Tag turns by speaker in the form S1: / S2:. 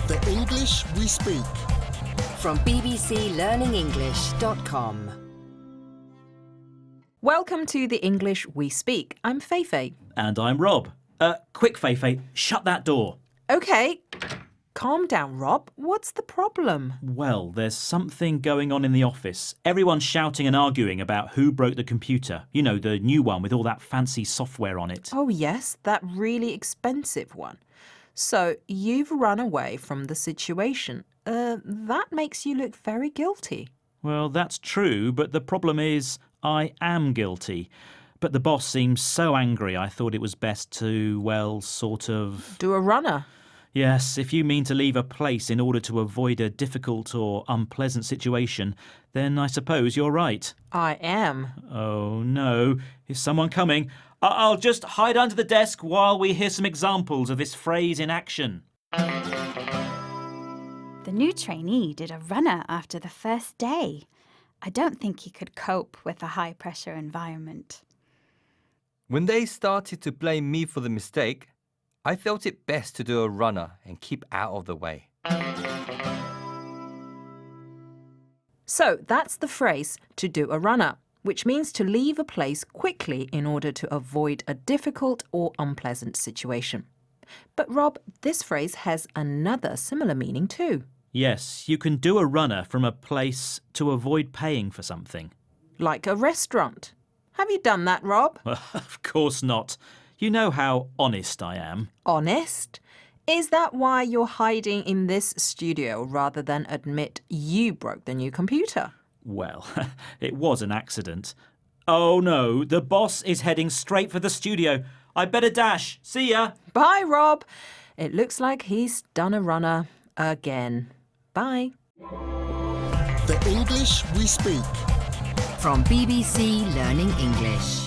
S1: The English we speak.
S2: From bbclearningenglish.com.
S3: Welcome to The English We Speak. I'm Feifei.
S4: And I'm Rob. Quick, Feifei, shut that door.
S3: OK. Calm down, Rob. What's the problem?
S4: Well, there's something going on in the office. Everyone's shouting and arguing about who broke the computer. You know, the new one with all that fancy software on it.
S3: Oh, yes, that really expensive one. So you've run away from the situation. That makes you look very guilty.
S4: Well, that's true, but the problem is I am guilty. But the boss seems so angry I thought it was best to, well, sort of...
S3: Do a runner.
S4: Yes, if you mean to leave a place in order to avoid a difficult or unpleasant situation, then I suppose you're right.
S3: I am.
S4: Oh, no. Is someone coming? I'll just hide under the desk while we hear some examples of this phrase in action.
S5: The new trainee did a runner after the first day. I don't think he could cope with a high-pressure environment.
S6: When they started to blame me for the mistake, I felt it best to do a runner and keep out of the way.
S3: So that's the phrase to do a runner, which means to leave a place quickly in order to avoid a difficult or unpleasant situation. But Rob, this phrase has another similar meaning too.
S4: Yes, you can do a runner from a place to avoid paying for something.
S3: Like a restaurant. Have you done that, Rob?
S4: Of course not. You know how honest I am.
S3: Honest? Is that why you're hiding in this studio rather than admit you broke the new computer?
S4: Well, it was an accident. Oh no, the boss is heading straight for the studio. I better dash. See ya.
S3: Bye, Rob. It looks like he's done a runner again. Bye.
S1: The English we speak.
S2: From BBC Learning English.